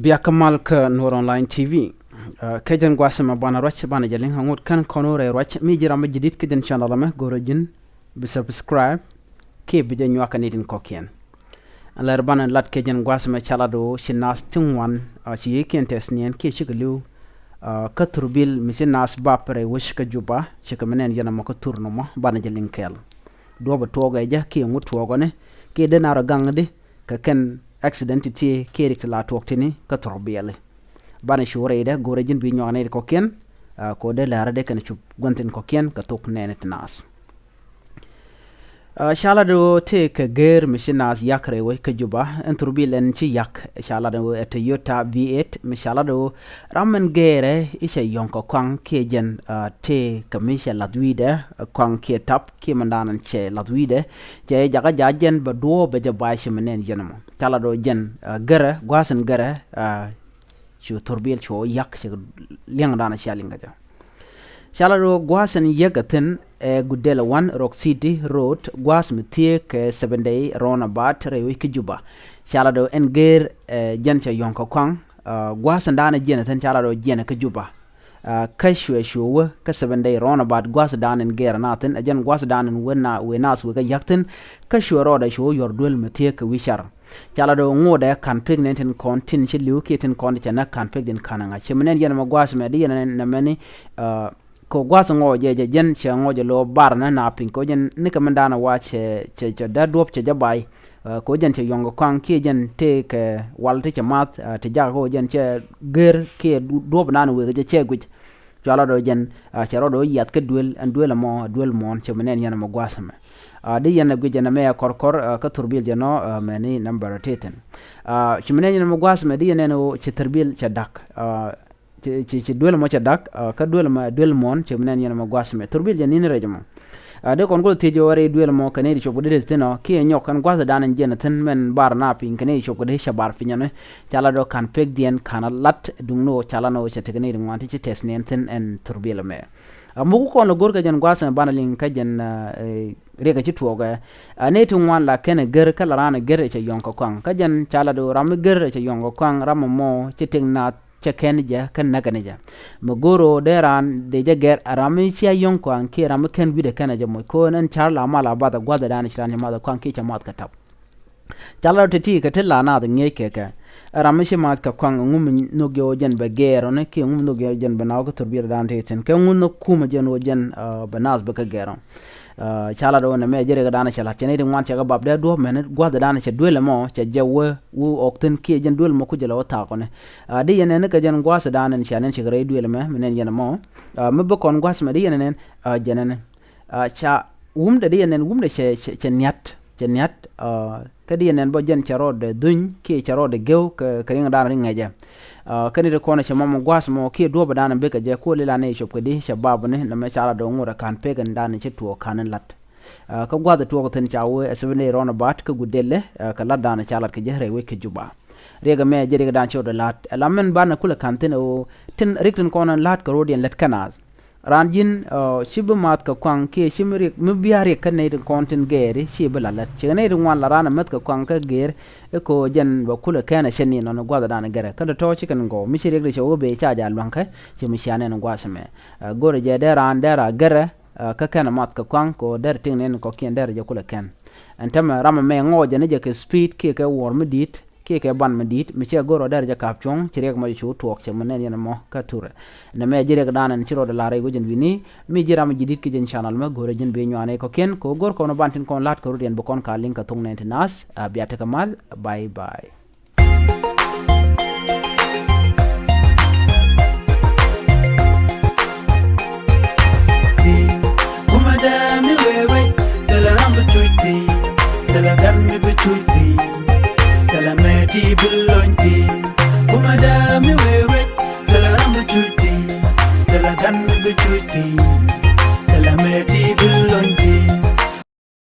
Bia Kamal ka Noor Online TV. Kajan gwasama bana roch bana jaling hangut kan konore roch mi jirama jidit kajan channel ma gorojin bi subscribe ke bi janyu akanidin kokien. Alar bana lat kajan gwasama chalado shinas tingwan chi kentes nien ke shiglu ka turbil misinas bapre wish ka juba shikamenen yana mako turno mo bana jaling kel. Doba toga ja ke ngut wogone ke denara gangde ka ken accident ti keri la toktini ka torbiyale bana shore ida gorejin bi nyone ko ken ko de la rade kan chup gonten ko ken ka tok nenet nas shala do te ka ger mishinas yakre we ka juba enturbilen ci yak shala do Toyota V8 mishala do ramen gere isha yonko kwang kejen te kamisha ladwide kwang ke tap ke mandanan che ladwide je jaga jajen ba do be jaba shimenen yenamo tala do jen gere gwasen gere chu turbil cho yak che liang dana shalinga ja shala do gwasen yagatin Gudela 1 Rock City Road gwas mitie ke 7 day roundabout rewi ke juba shala do enger jencha yonko kwang gwas ndana jena tan shala do jena ke juba kashwe shuwa ka 7 day roundabout gwas dan enger natin ajen gwas dan wena wenas we ka yaktin kashwe roda shu yordul mitie ke wishar shala do ngode kan pregnant kontin chilu keten kontin kan pregnant kananga chimenen jena ma gwas me di na meni ko gwasa ngo je jen che ngo je lo barna na pin ko jen ni kamandana wa che da dop che jabai ko jen che yongo kwang ke jen te ke walte che mat te ja ko jen che ger ke dop nan we je che guj jala do jen che ro do yat ke duel an duel mon che menen yana mo gwasa me de yana guj na me korkor ka turbil je no meni number 10 che menen yana mo gwasa me de yana no che turbil che dak ci duel mo ca dak ka duel mon ci menen yana ma gwasme turbil je nini rejmo de kon gol tejo ware duel mo kanedi ci bodel teno ki nyok kan gwasa danan jena ten men bar na pin kanedi ci bodel shabar finyane cala do kan pek dien kana lat dungno cala no ci teknedi nganti ci tesnen ten en turbil me mugu kon lo gorga jen gwasa bana lin ka jen rega ci tuoga ne tun wan la ken ger kala rana ger ci yonko kwang ka jen cala do ram ger ci yonko kwang ram mo ci tekna ken ja kan nagane ja magoro deran de jager arami cia yonko an ke ram ken wide kana ja mo ko nan charla mala bada gwada dan shirani mala kwan ke chamat ka tab chala teti ka tella na da ngeke ka arami shi mat ka kwan ngum no gyo jen ba gero ne ke ngum no gyo jen ba na ko turbir dan te ten ke ngum no kuma jen o jen banas ba ka gero chala do ne me jere ga dana chala chene rin wan chaga bab de do men gwada dana che duele mo che jewe wu okten ki jen duele mo ku jela wata ko ne de yene ne ka jen gwasa dana ni chanen che gre duele me menen yene mo me be kon gwasa me de yene ne jenen cha wumde de yene wumde che nyat ka de yene bo jen charo de dun ki charo de gew ka ring dana ring ngeje kani de kona chama mo gwas mo ki do badana be ka je ko lela ne shop kadi shabab ne na me chara do ngura kan pegan dana che to kanan lat ka gwada to ko tan chawo asbene rona bat ka gudelle ka ladana chalat ka jehre we ka juba rega me jere dan chodo lat alamen bana kula kanten o tin rikten kona lat ka rodien let kanaz ranjin shibu mat ka kwang ke shimri mbiare kan ne konten gere shibu lalat chene rin wan la rana mat ka kwang ka ger ko jen ba kula kana shenni no gwada dana gere kada to chicken go mi shirek de show be cha ja lwanka chi mi shane no gwasme gore je de ran dera gere ka kana mat ka kwang ko der ting ne ko kien der je kula ken antama rama me ngo je ne je ke speed ke ka war medit ke ban medit mi che goro der je kapchong chirek ma chu tok che menen yana mo ka ture ne me jire danan chiro de la re go jen wini mi jira ma jidit ke jen channel ma gore jen be nyane ko ken ko gor ko no bantin kon lat ko rudien bo kon ka link ka tung ne nas biata kamal bye bye kumada mi wewe dala rambu chuiti dala gan mi chuiti dala meti bulonti kumada mi wewe dala rambu chuiti dala gan mi chuiti